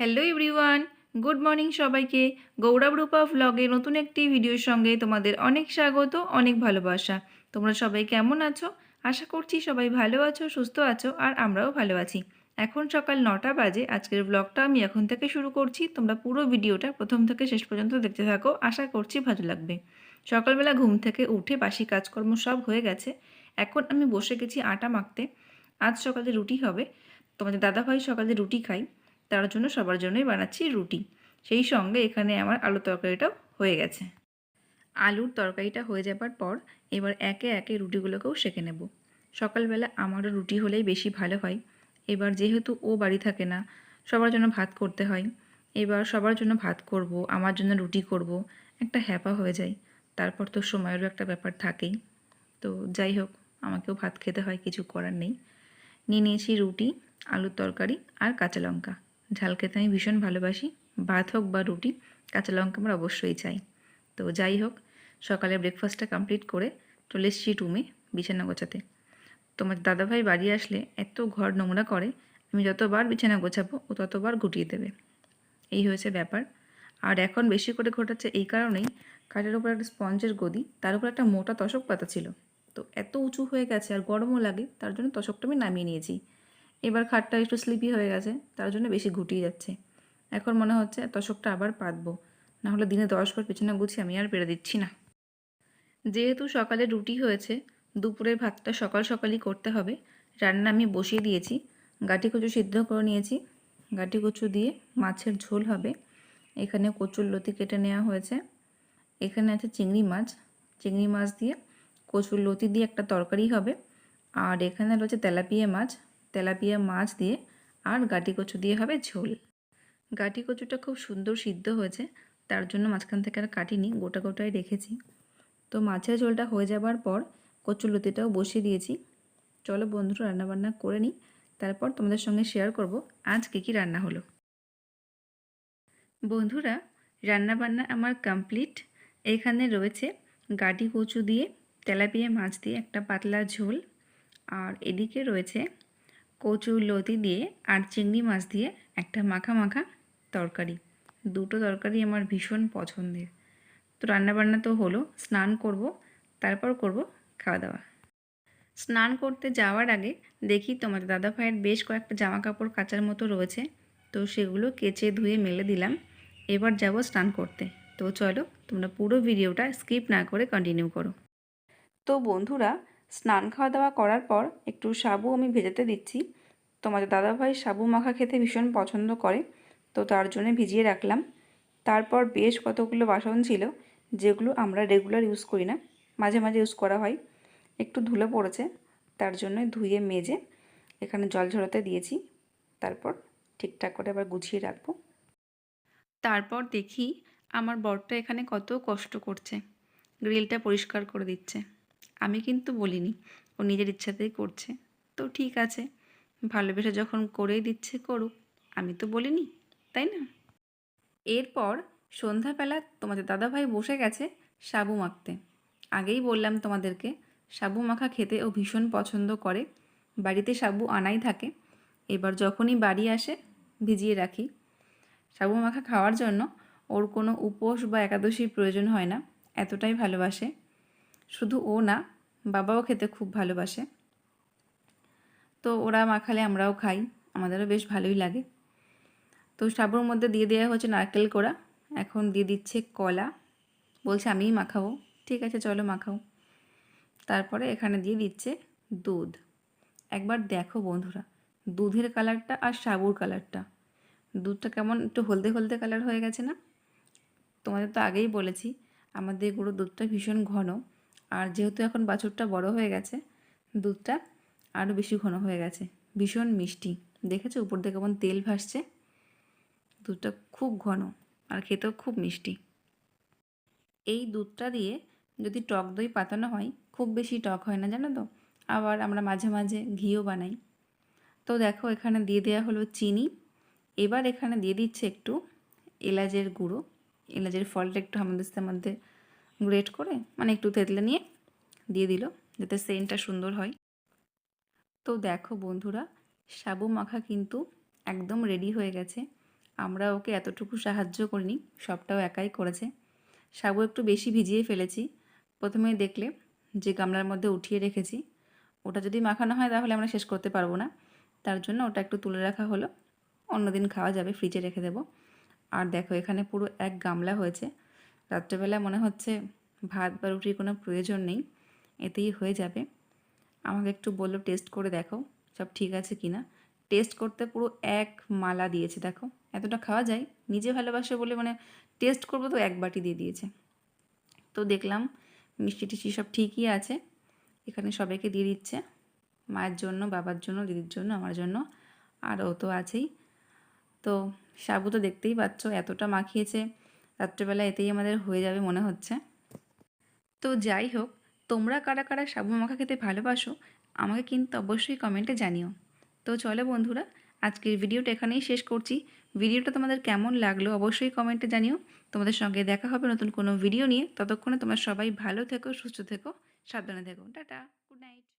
Hello everyone, good morning সবাইকে। গৌরব রূপা ভ্লগে নতুন একটি ভিডিওর সঙ্গে তোমাদের অনেক স্বাগত, অনেক ভালোবাসা। তোমরা সবাই কেমন আছো? আশা করছি সবাই ভালো আছো, সুস্থ আছো, আর আমরাও ভালো আছি। এখন সকাল 9টা বাজে। আজকের ব্লগটা আমি এখন থেকে শুরু করছি। তোমরা পুরো ভিডিওটা প্রথম থেকে শেষ পর্যন্ত দেখতে থাকো, আশা করছি ভালো লাগবে। সকালবেলা ঘুম থেকে উঠে বাসি কাজকর্ম সব হয়ে গেছে। এখন আমি বসে গেছি আটা মাখতে। আজ সকালে রুটি হবে। তোমাদের দাদাভাই সকালে রুটি খাই, তার জন্য সবার জন্যই বানাচ্ছি রুটি। সেই সঙ্গে এখানে আমার আলু তরকারিটাও হয়ে গেছে। আলুর তরকারিটা হয়ে যাবার পর এবার একে একে রুটিগুলোকেও সেঁকে নেব। সকালবেলা আমারও রুটি হলেই বেশি ভালো হয়। এবার যেহেতু ও বাড়ি থাকে না, সবার জন্য ভাত করতে হয়। এবার সবার জন্য ভাত করব, আমার জন্য রুটি করব, একটা হ্যাপা হয়ে যায়। তারপর তো সময়েরও একটা ব্যাপার থাকেই। তো যাই হোক, আমাকেও ভাত খেতে হয়, কিছু করার নেই। নিয়ে নিয়েছি রুটি, আলুর তরকারি আর কাঁচা লঙ্কা। ঝাল খেতে আমি ভীষণ ভালোবাসি। ভাত হোক বা রুটি, কাঁচা লঙ্কা আমার অবশ্যই চাই। তো যাই হোক, সকালে ব্রেকফাস্টটা কমপ্লিট করে চলে এসেছি রুমে বিছানা গোছাতে। তোমার দাদাভাই বাড়ি আসলে এত ঘর নোংরা করে, আমি যতবার বিছানা গোছাবো ও ততবার গুটিয়ে দেবে। এই হয়েছে ব্যাপার। আর এখন বেশি করে ঘটাচ্ছে এই কারণেই, খাটের উপর একটা স্পঞ্জের গদি, তার উপর একটা মোটা তশক পাতা ছিল। তো এত উঁচু হয়ে গেছে আর গরমও লাগে, তার জন্য তশকটা আমি নামিয়ে নিয়েছি। এবার খাটটা একটু স্লিপি হয়ে গেছে, তার জন্য বেশি ঘুটিয়ে যাচ্ছে। এখন মনে হচ্ছে তশকটা আবার পাতবো, নাহলে দিনে 10 বার বিছানা গুছিয়ে আমি আর পেরে দিচ্ছি না। যেহেতু সকালে রুটি হয়েছে, দুপুরের ভাতটা সকাল সকালই করতে হবে। রান্না আমি বসিয়ে দিয়েছি। গাঁটি কচু সিদ্ধ করে নিয়েছি। গাঁটি কচু দিয়ে মাছের ঝোল হবে। এখানে কচুর লতি কেটে নেওয়া হয়েছে। এখানে আছে চিংড়ি মাছ। চিংড়ি মাছ দিয়ে কচুর লতি দিয়ে একটা তরকারি হবে। আর এখানে রয়েছে তেলাপিয়া মাছ। তেলাপিয়া মাছ দিয়ে আর গাঁটি কচু দিয়ে হবে ঝোল। গাঁটি কচুটা খুব সুন্দর সিদ্ধ হয়েছে, তার জন্য মাঝখান থেকে আর কাটিনি, গোটা গোটাই রেখেছি। তো মাছের ঝোলটা হয়ে যাবার পর কচুর লতিটাও বসিয়ে দিয়েছি। চলো বন্ধুরা, রান্নাবান্না করে নিই, তারপর তোমাদের সঙ্গে শেয়ার করব আজ কী রান্না হলো। বন্ধুরা, রান্নাবান্না আমার কমপ্লিট। এখানে রয়েছে গাঁটি কচু দিয়ে তেলাপিয়া মাছ দিয়ে একটা পাতলা ঝোল, আর এদিকে রয়েছে কচুর লতি দিয়ে আর চিংড়ি মাছ দিয়ে একটা মাখা মাখা তরকারি। দুটো তরকারি আমার ভীষণ পছন্দের। তো রান্নাবান্না তো হলো, স্নান করব, তারপর করব খাওয়া দাওয়া। স্নান করতে যাওয়ার আগে দেখি তোমাদের দাদা ভাইয়ের বেশ কয়েকটা জামা কাপড় কাচার মতো রয়েছে, তো সেগুলো কেচে ধুয়ে মেলে দিলাম। এবার যাব স্নান করতে। তো চলো, তোমরা পুরো ভিডিওটা স্কিপ না করে কন্টিনিউ করো। তো বন্ধুরা, স্নান খাওয়া দাওয়া করার পর একটু সাবু আমি ভেজাতে দিচ্ছি। তোমাদের দাদাভাই সাবু মাখা খেতে ভীষণ পছন্দ করে, তো তার জন্য ভিজিয়ে রাখলাম। তারপর বেশ কতগুলো বাসন ছিল, যেগুলো আমরা রেগুলার ইউজ করি না, মাঝে মাঝে ইউজ করা হয়। একটু ধুলো পড়েছে, তার জন্য ধুয়ে মেজে এখানে জল ঝরাতে দিয়েছি। তারপর ঠিকঠাক করে আবার গুছিয়ে রাখবো। তারপর দেখি আমার বরটা এখানে কত কষ্ট করছে, গ্রিলটা পরিষ্কার করে দিচ্ছে। আমি কিন্তু বলিনি, ও নিজের ইচ্ছাতেই করছে। তো ঠিক আছে, ভালোবেসে যখন করেই দিচ্ছে করুক, আমি তো বলিনি, তাই না? এরপর সন্ধ্যাবেলা তোমাদের দাদাভাই বসে গেছে সাবু মাখতে। আগেই বললাম তোমাদেরকে, সাবু মাখা খেতে ও ভীষণ পছন্দ করে। বাড়িতে সাবু আনাই থাকে। এবার যখনই বাড়ি আসে ভিজিয়ে রাখি। সাবু মাখা খাওয়ার জন্য ওর কোনো উপোস বা একাদশীর প্রয়োজন হয় না, এতটাই ভালোবাসে। শুধু ও না, বাবাও খেতে খুব ভালোবাসে। তো ওরা মাখালে আমরাও খাই, আমাদেরও বেশ ভালোই লাগে। তো সাবুর মধ্যে দিয়ে দেওয়া হচ্ছে নারকেল কোড়া, এখন দিয়ে দিচ্ছে কলা। বলছে আমিই মাখাবো। ঠিক আছে, চলো মাখাও। তারপরে এখানে দিয়ে দিচ্ছে দুধ। একবার দেখো বন্ধুরা, দুধের কালারটা আর সাবুর কালারটা, দুধটা কেমন একটু হলদে হলদে কালার হয়ে গেছে না? তোমাদের তো আগেই বলেছি, আমাদের গরুর দুধটা ভীষণ ঘন, আর যেহেতু এখন বাছুরটা বড় হয়ে গেছে, দুধটা আরও বেশি ঘন হয়ে গেছে। ভীষণ মিষ্টি, দেখেছো উপর দিয়ে কেমন তেল ভাসছে। দুধটা খুব ঘন আর খেতেও খুব মিষ্টি। এই দুধটা দিয়ে যদি টক দই পাতানো হয়, খুব বেশি টক হয় না, জানো তো। আবার আমরা মাঝে মাঝে ঘিও বানাই। তো দেখো, এখানে দিয়ে দেওয়া হলো চিনি। এবার এখানে দিয়ে দিচ্ছে একটু এলাচের গুঁড়ো। এলাচের ফলটা একটু আমাদের মধ্যে গ্রেট করে, মানে একটু থেতলে নিয়ে দিয়ে দিল, যাতে সেন্টটা সুন্দর হয়। তো দেখো বন্ধুরা, সাবু মাখা কিন্তু একদম রেডি হয়ে গেছে। আমরা ওকে এতটুকু সাহায্য করিনি, সবটাও একাই করেছে। সাবু একটু বেশি ভিজিয়ে ফেলেছি। প্রথমেই দেখলে যে গামলার মধ্যে উঠিয়ে রেখেছি, ওটা যদি মাখানো হয় তাহলে আমরা শেষ করতে পারবো না। তার জন্য ওটা একটু তুলে রাখা হলো, অন্যদিন খাওয়া যাবে, ফ্রিজে রেখে দেবো। আর দেখো এখানে পুরো এক গামলা হয়েছে। রাত্রেবেলা মনে হচ্ছে ভাত বা রুটির কোনো প্রয়োজন নেই, এতেই হয়ে যাবে। আমাকে একটু বললো টেস্ট করে দেখো সব ঠিক আছে কি না। টেস্ট করতে পুরো এক মালা দিয়েছে, দেখো এতটা খাওয়া যায়, নিজে ভালোবাসে বলে মানে টেস্ট করবো তো এক বাটি দিয়ে দিয়েছে। তো দেখলাম মিষ্টি টিষ্টি সব ঠিকই আছে, এখানে সবাইকে দিয়ে দিচ্ছে, মায়ের জন্য, বাবার জন্য, দিদির জন্য, আমার জন্য, আর ও তো আছেই। তো সাবু তো দেখতেই পাচ্ছ এতটা মাখিয়েছে, রাত্রেবেলা এতেই আমাদের হয়ে যাবে মনে হচ্ছে। তো যাই হোক, তোমরা কারা কারা সাবু মাখা খেতে ভালোবাসো আমাকে কিন্তু অবশ্যই কমেন্টে জানিও। তো চলো বন্ধুরা, আজকের ভিডিওটা এখানেই শেষ করছি। ভিডিওটা তোমাদের কেমন লাগলো অবশ্যই কমেন্টে জানিও। তোমাদের সঙ্গে দেখা হবে নতুন কোনো ভিডিও নিয়ে। ততক্ষণে তোমরা সবাই ভালো থেকো, সুস্থ থেকো, সাবধানে থেকো। টাটা।